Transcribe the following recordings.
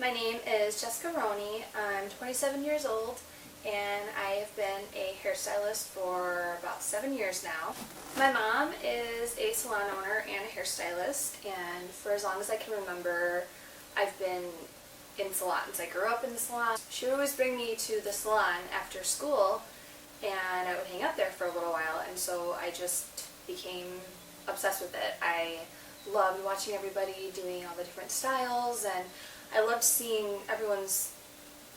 My name is Jessica Roney. I'm 27 years old and I have been a hairstylist for about 7 years now. My mom is a salon owner and a hairstylist, and for as long as I can remember, I've been in salons. I grew up in the salon. She would always bring me to the salon after school and I would hang out there for a little while, and so I just became obsessed with it. I loved watching everybody doing all the different styles, and I loved seeing everyone's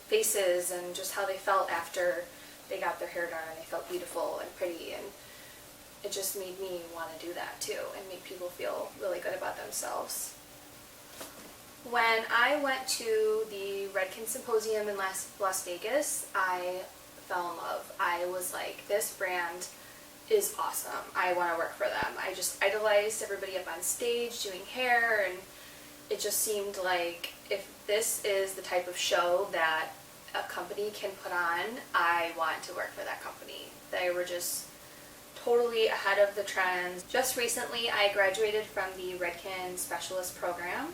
faces and just how they felt after they got their hair done and they felt beautiful and pretty, and it just made me want to do that too and make people feel really good about themselves. When I went to the Redken Symposium in Las Vegas, I fell in love. I was like, this brand is awesome. I want to work for them. I just idolized everybody up on stage doing hair, and it just seemed like if this is the type of show that a company can put on, I want to work for that company. They were just totally ahead of the trends. Just recently I graduated from the Redken Specialist program.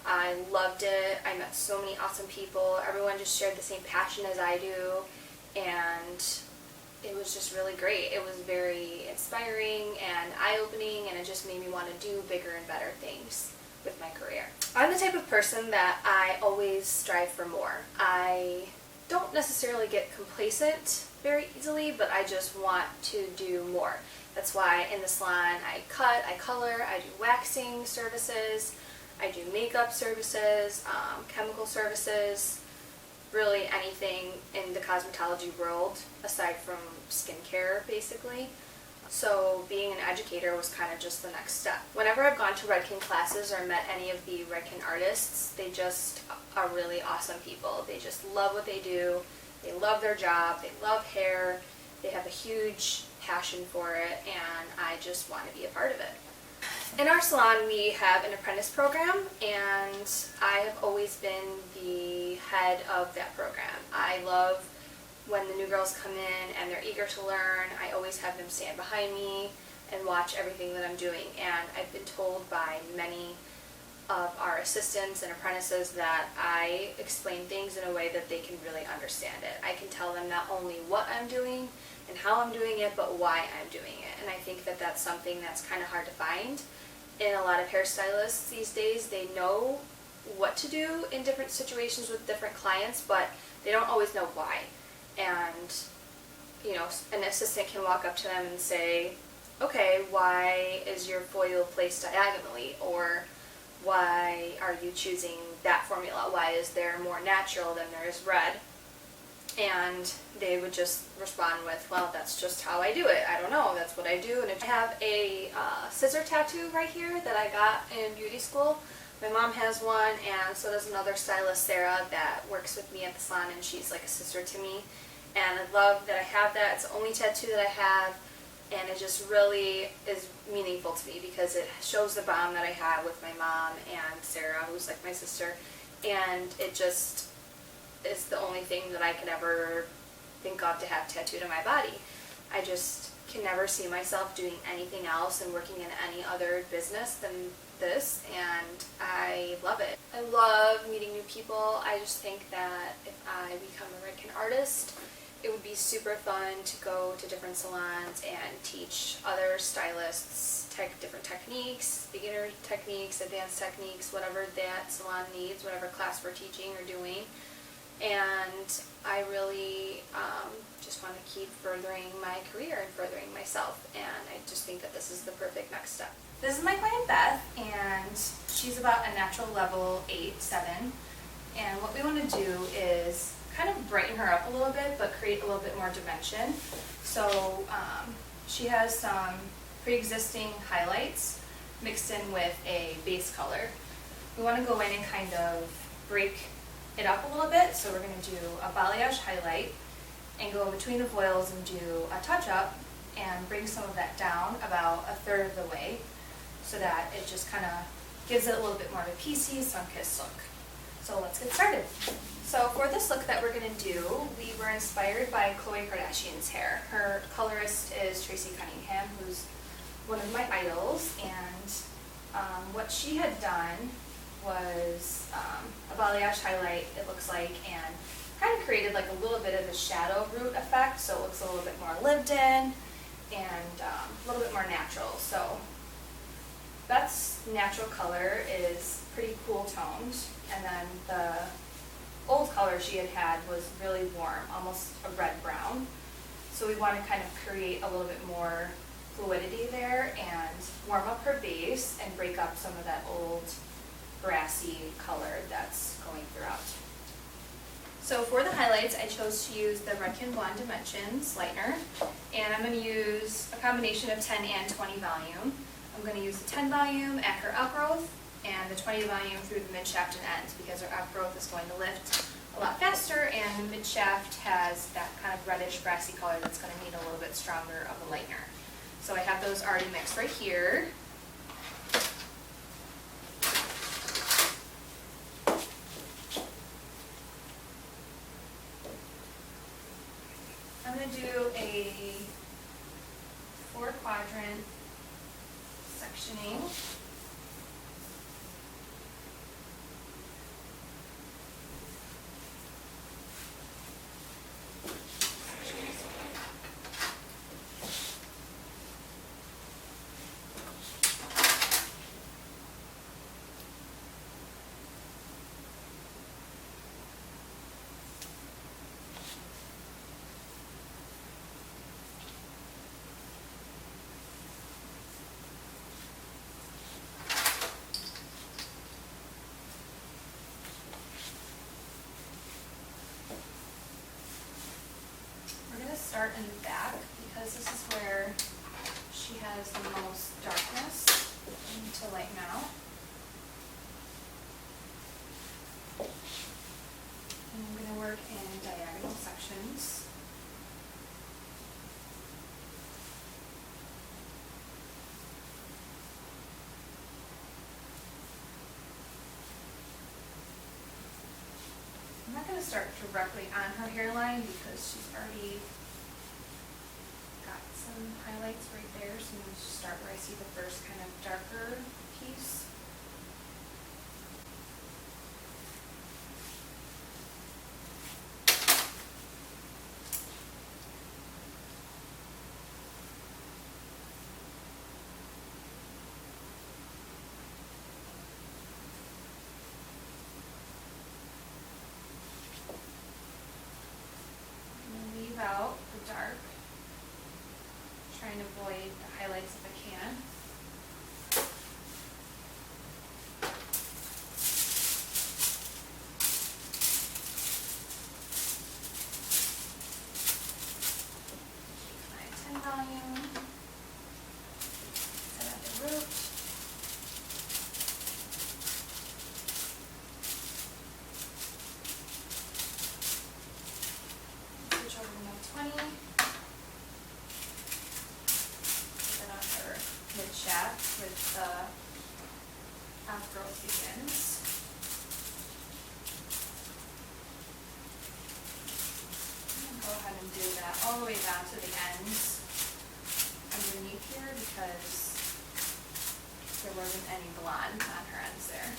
I loved it. I met so many awesome people. Everyone just shared the same passion as I do, and it was just really great. It was very inspiring and eye-opening, and it just made me want to do bigger and better things with my career. I'm the type of person that I always strive for more. I don't necessarily get complacent very easily, but I just want to do more. That's why in the salon I cut, I color, I do waxing services, I do makeup services, chemical services, really anything in the cosmetology world aside from skincare basically. So being an educator was kind of just the next step. Whenever I've gone to Redken classes or met any of the Redken artists, they just are really awesome people. They just love what they do, they love their job, they love hair, they have a huge passion for it, and I just want to be a part of it. In our salon we have an apprentice program, and I have always been the head of that program. I love when the new girls come in and they're eager to learn. I always have them stand behind me and watch everything that I'm doing, and I've been told by many of our assistants and apprentices that I explain things in a way that they can really understand it. I can tell them not only what I'm doing and how I'm doing it, but why I'm doing it, and I think that that's something that's kind of hard to find in a lot of hairstylists these days. They know what to do in different situations with different clients, but they don't always know why. And, you know, an assistant can walk up to them and say, okay, why is your foil placed diagonally? Or why are you choosing that formula? Why is there more natural than there is red? And they would just respond with, well, that's just how I do it. I don't know, that's what I do. And I have a scissor tattoo right here that I got in beauty school. My mom has one, and so does another stylist, Sarah, that works with me at the salon, and she's like a sister to me. And I love that I have that. It's the only tattoo that I have, and it just really is meaningful to me because it shows the bond that I have with my mom and Sarah, who's like my sister, and it just is the only thing that I could ever think of to have tattooed on my body. I just can never see myself doing anything else and working in any other business than this, and I love it. I love meeting new people. I just think that if I become a Redken artist, it would be super fun to go to different salons and teach other stylists different techniques, beginner techniques, advanced techniques, whatever that salon needs, whatever class we're teaching or doing. And I really just want to keep furthering my career and furthering myself, and I just think that this is the perfect next step. This is my client Beth, and she's about a natural level 8, 7, and what we want to do is kind of brighten her up a little bit but create a little bit more dimension. So she has some pre-existing highlights mixed in with a base color. We want to go in and kind of break it up a little bit, so we're going to do a balayage highlight and go in between the foils and do a touch-up and bring some of that down about a third of the way so that it just kind of gives it a little bit more of a piecey, sun-kissed look. So let's get started. So for this look that we're going to do, we were inspired by Khloe Kardashian's hair. Her colorist is Tracy Cunningham, who's one of my idols, and what she had done was a balayage highlight, it looks like, and kind of created like a little bit of a shadow root effect, so it looks a little bit more lived in and a little bit more natural. So Beth's natural color is pretty cool toned, and then the old color she had was really warm, almost a red brown. So we want to kind of create a little bit more fluidity there and warm up her base and break up some of that old grassy color that's going throughout. So for the highlights, I chose to use the Redken Blonde Dimensions lightener, and I'm going to use a combination of 10 and 20 volume. I'm going to use the 10 volume at her outgrowth and the 20 volume through the mid-shaft and ends, because her outgrowth is going to lift a lot faster, and the mid-shaft has that kind of reddish grassy color that's going to need a little bit stronger of a lightener. So I have those already mixed right here. I'm going to do a 4-quadrant sectioning. Start in the back, because this is where she has the most darkness. I need to lighten out. And I'm going to work in diagonal sections. I'm not going to start directly on her hairline because she's already got some highlights right there, so I'm going to start where I see the first kind of darker piece. Leave out the dark, trying to avoid the highlights if I can. My 10 volume, set at the root. Switch over to my 20. Mid-shaft with the outgrowth begins. I'm going to go ahead and do that all the way down to the ends underneath here, because there wasn't any blonde on her ends there.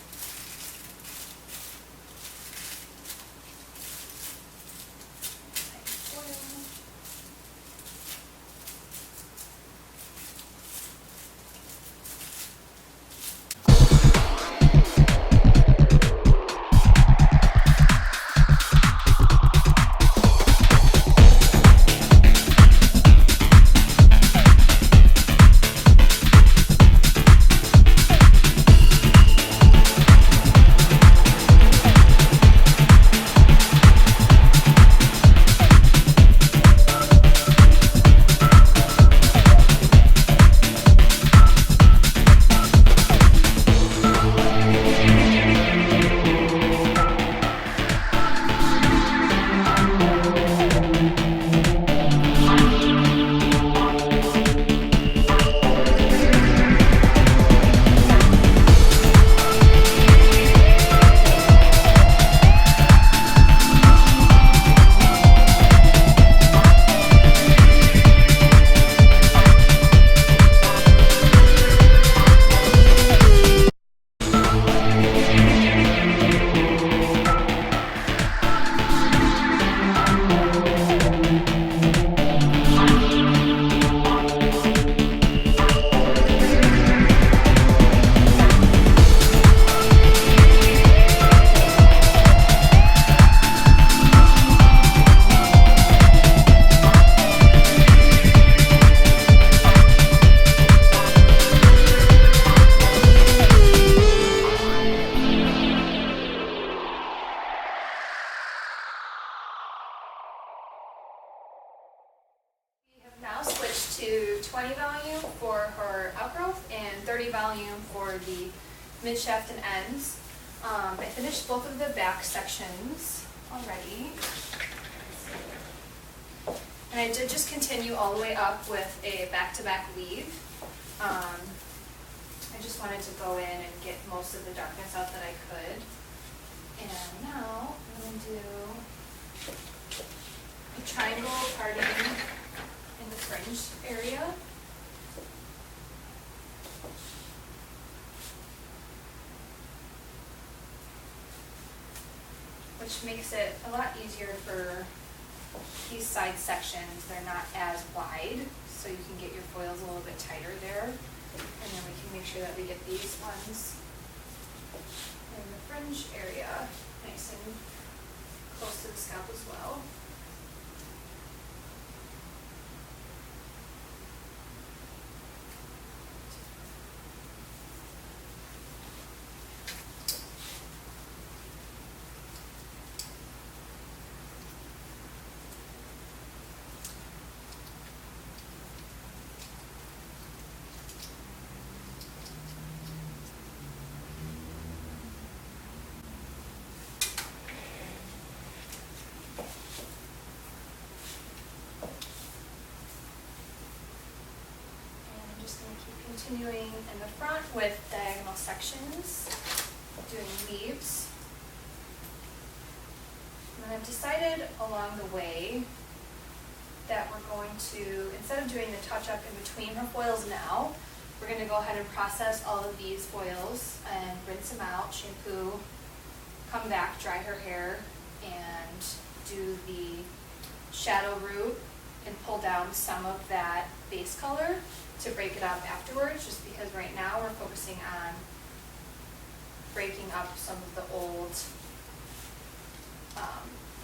20 volume for her outgrowth and 30 volume for the midshaft and ends. I finished both of the back sections already. And I did just continue all the way up with a back-to-back weave. I just wanted to go in and get most of the darkness out that I could. And now I'm going to do a triangle parting in the fringe area. Which makes it a lot easier for these side sections. They're not as wide, so you can get your foils a little bit tighter there. And then we can make sure that we get these ones in the fringe area nice and close to the scalp as well. Continuing in the front with diagonal sections, doing weaves. And then I've decided along the way that we're going to, instead of doing the touch-up in between her foils now, we're going to go ahead and process all of these foils and rinse them out, shampoo, come back, dry her hair, and do the shadow root and pull down some of that base color to break it up afterwards, just because right now we're focusing on breaking up some of the old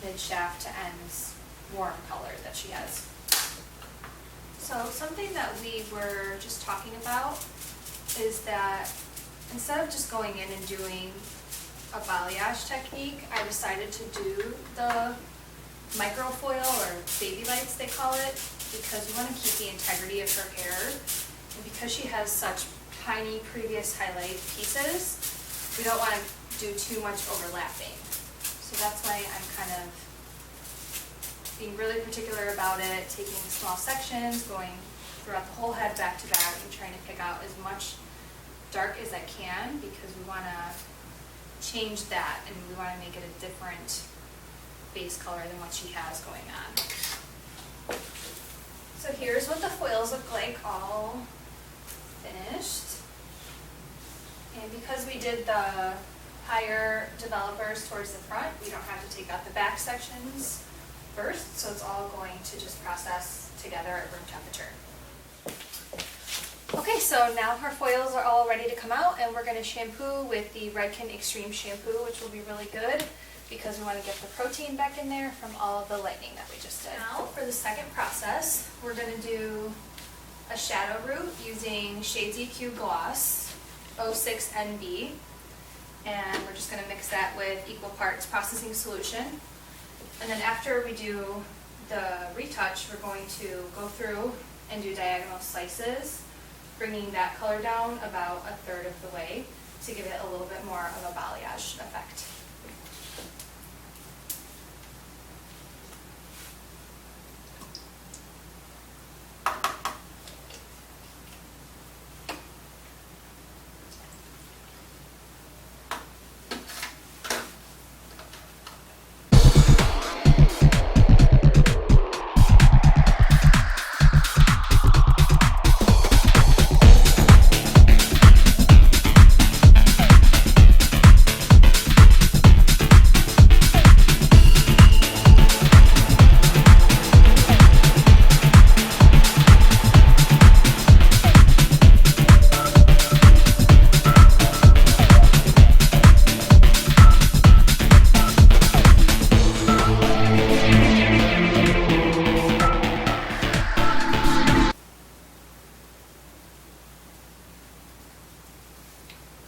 mid-shaft to ends warm color that she has. So something that we were just talking about is that instead of just going in and doing a balayage technique, I decided to do the microfoil, or baby lights they call it, because we want to keep the integrity of her hair, and because she has such tiny previous highlight pieces, we don't want to do too much overlapping. So that's why I'm kind of being really particular about it, taking small sections, going throughout the whole head back to back, and trying to pick out as much dark as I can, because we want to change that and we want to make it a different base color than what she has going on. So here's what the foils look like all finished. And because we did the higher developers towards the front, we don't have to take out the back sections first, so it's all going to just process together at room temperature. Okay, so now her foils are all ready to come out, and we're going to shampoo with the Redken Extreme Shampoo, which will be really good because we want to get the protein back in there from all of the lightning that we just did. Now for the second process, we're going to do a shadow root using Shades EQ Gloss 06NB, and we're just going to mix that with equal parts processing solution. And then after we do the retouch, we're going to go through and do diagonal slices, bringing that color down about a third of the way to give it a little bit more of a balayage effect.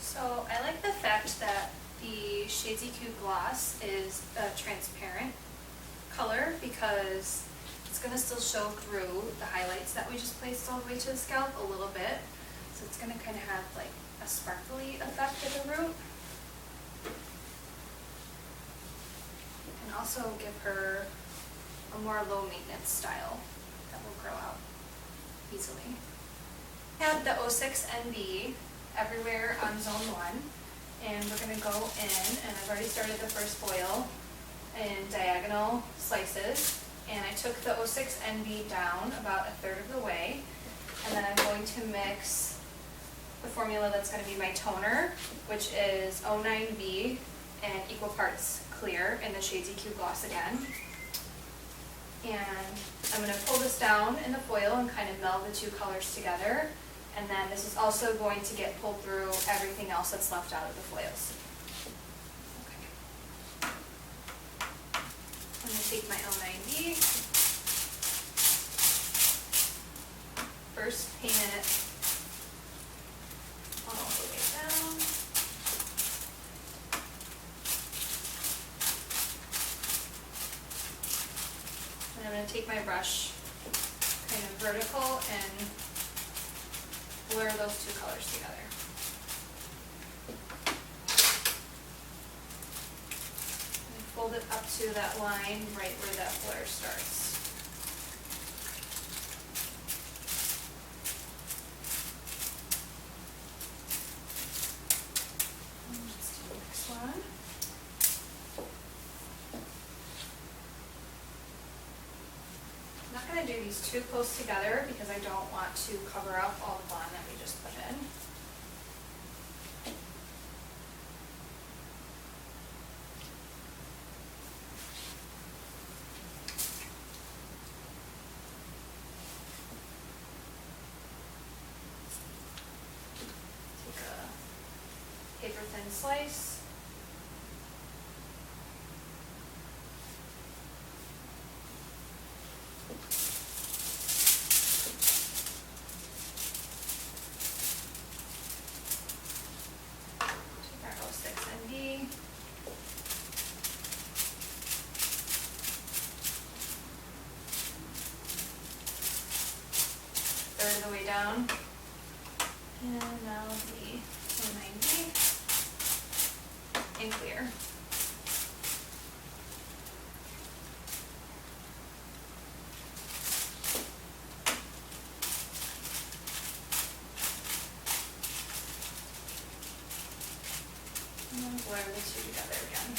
So I like the fact that the Shades EQ Gloss is a transparent color because it's It's going to still show through the highlights that we just placed all the way to the scalp a little bit. So it's going to kind of have like a sparkly effect at the root. And also give her a more low maintenance style that will grow out easily. I have the 06 NB everywhere on zone 1, and we're going to go in, and I've already started the first foil in diagonal slices, and I took the 06 NB down about 1/3 of the way, and then I'm going to mix the formula that's going to be my toner, which is 09B and equal parts clear in the shades EQ Gloss again. And I'm going to pull this down in the foil and kind of meld the two colors together. And then this is also going to get pulled through everything else that's left out of the foils. Okay. I'm going to take my 09B, first paint it all the way down. And I'm going to take my brush kind of vertical and blur those two colors together. And fold it up to that line right where that blur starts. And let's do the next one. I'm not going to do these too close together because I don't want to cover up all the blonde that we just put in. Take a paper thin slice. Third of the way down, and now the 09B and clear. And then blur the two together again.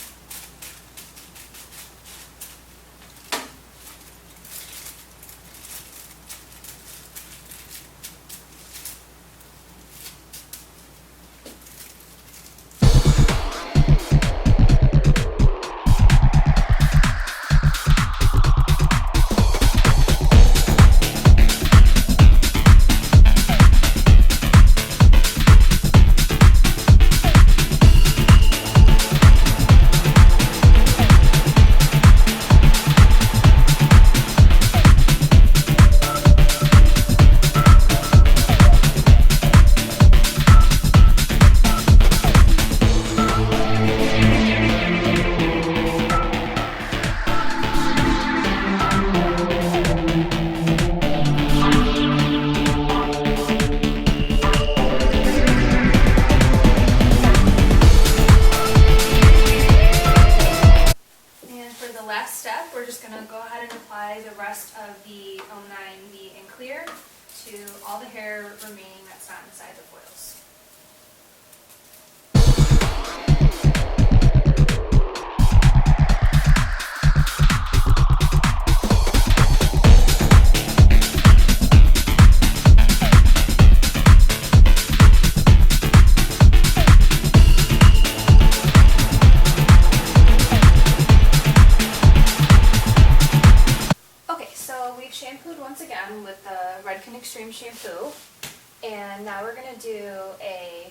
We're just going to go ahead and apply the rest of the 09B and clear to all the hair remaining that's not inside the foils. We've shampooed once again with the Redken Extreme shampoo, and now we're going to do a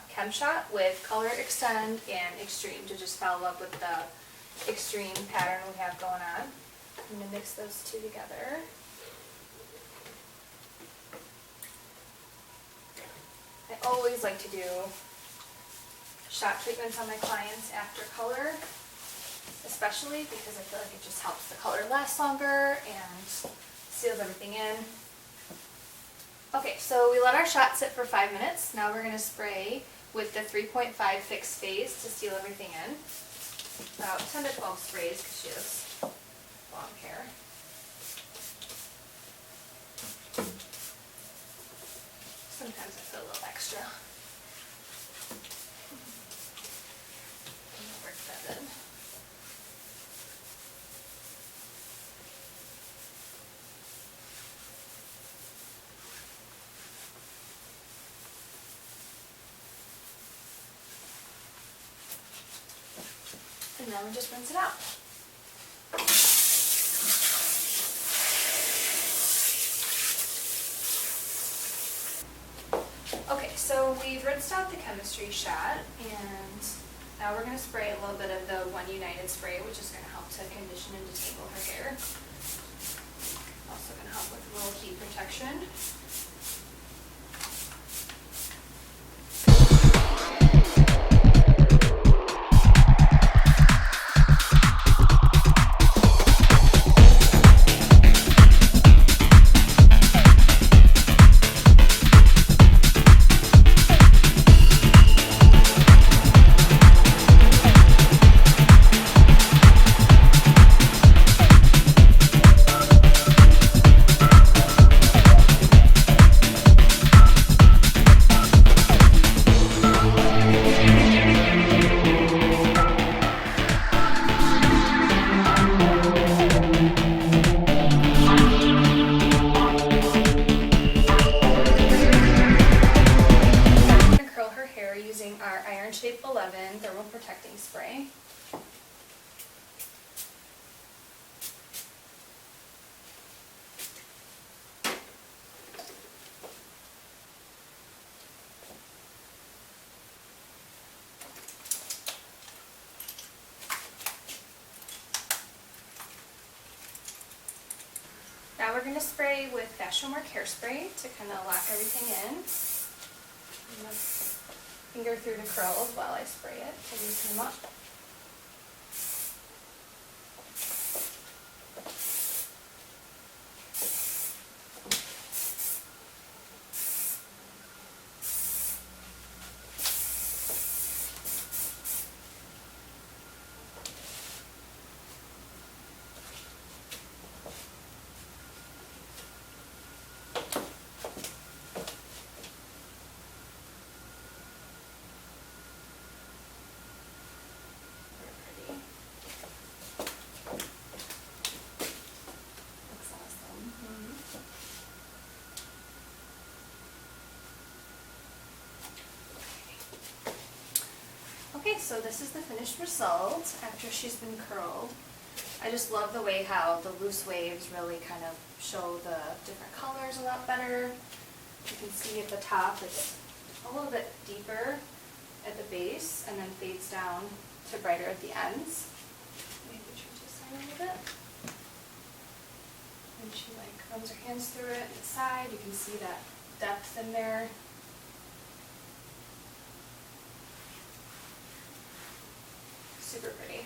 chem shot with Color Extend and Extreme to just follow up with the extreme pattern we have going on. I'm going to mix those two together. I always like to do shot treatments on my clients after color, especially especially because I feel like it just helps the color last longer and seals everything in. Okay, so we let our shot sit for 5 minutes. Now we're going to spray with the 3.5 fixed phase to seal everything in. About 10 to 12 sprays because she has long hair. Sometimes I put a little extra. Work that in. And then we just rinse it out. Okay, so we've rinsed out the chemistry shot, and now we're going to spray a little bit of the One United spray, which is going to help to condition and detangle her hair. Also going to help with a little heat protection. Using our Iron Shape 11 Thermal Protecting Spray. Now we're going to spray with Fashion Work Hairspray to kind of lock everything in. Finger through the curls while I spray it to loosen them up. Okay, so this is the finished result after she's been curled. I just love the way how the loose waves really kind of show the different colors a lot better. You can see at the top it's a little bit deeper at the base and then fades down to brighter at the ends. Maybe change the side a little bit. And she like runs her hands through it and the side. You can see that depth in there. Super pretty.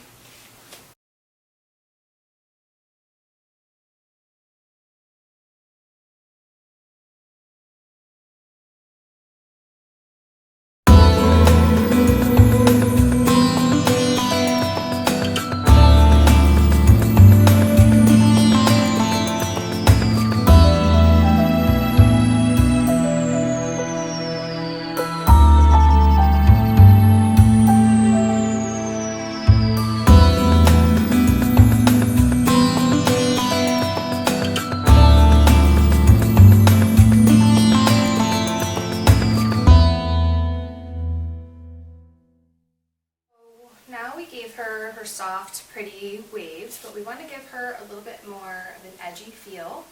Now we gave her her soft, pretty waves, but we want to give her a little bit more of an edgy feel.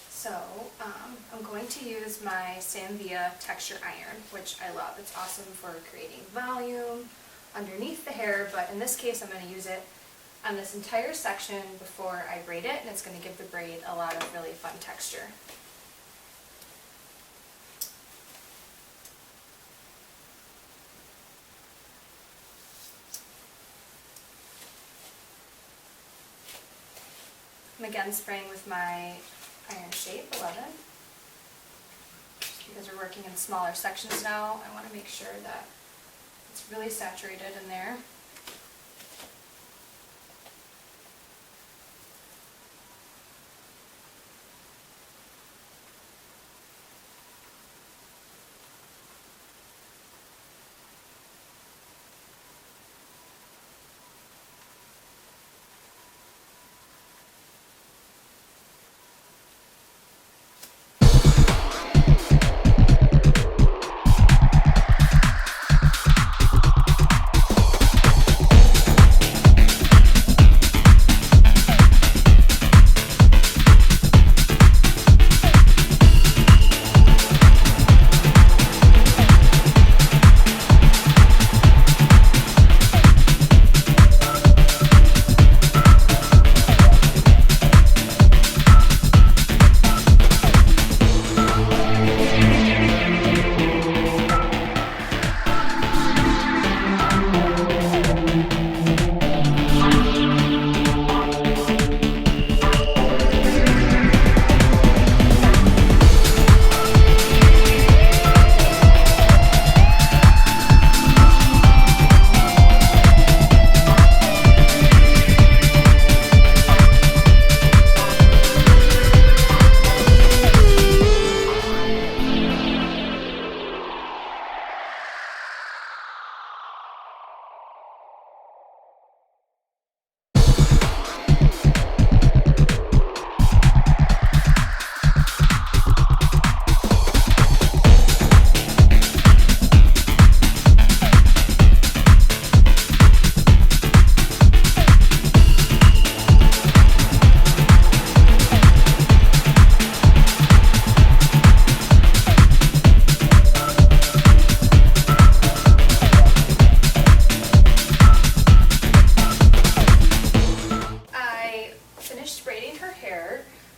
So I'm going to use my Samvia Texture Iron, which I love. It's awesome for creating volume underneath the hair, but in this case I'm going to use it on this entire section before I braid it, and it's going to give the braid a lot of really fun texture. I'm again spraying with my Iron Shape 11. Because we're working in smaller sections now, I want to make sure that it's really saturated in there.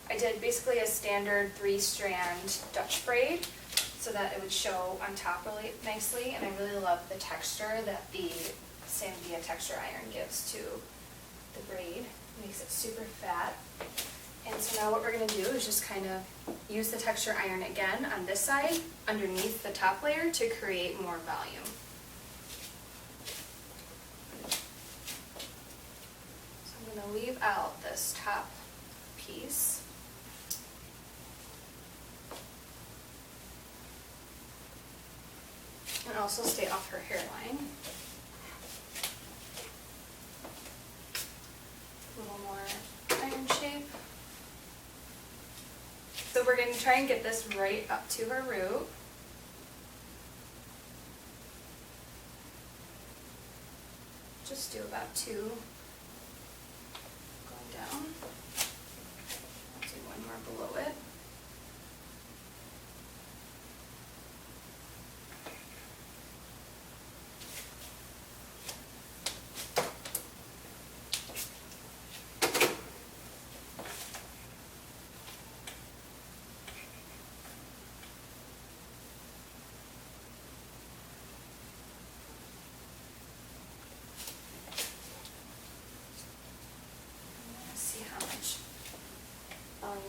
I did basically a standard 3-strand Dutch braid so that it would show on top really nicely, and I really love the texture that the Sandia texture iron gives to the braid. It makes it super fat. And so now what we're going to do is just kind of use the texture iron again on this side underneath the top layer to create more volume. So I'm going to leave out this top piece. And also stay off her hairline. A little more iron shape. So we're going to try and get this right up to her root. Just do about 2 going down. I'll do 1 more below it.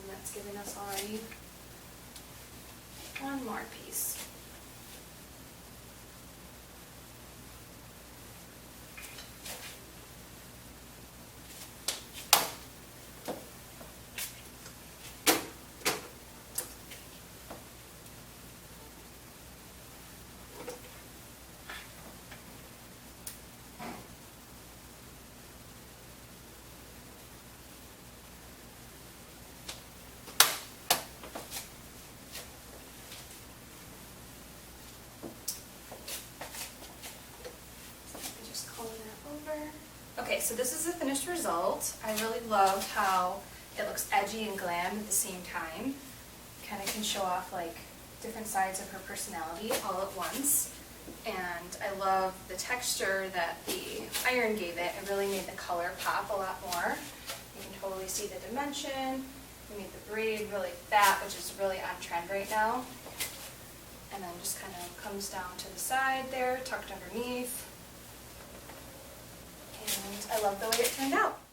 That's giving us already 1 more piece. Okay, so this is the finished result. I really love how it looks edgy and glam at the same time. Kind of can show off like different sides of her personality all at once. And I love the texture that the iron gave it. It really made the color pop a lot more. You can totally see the dimension. We made the braid really fat, which is really on trend right now. And then just kind of comes down to the side there, tucked underneath. And I love the way it turned out.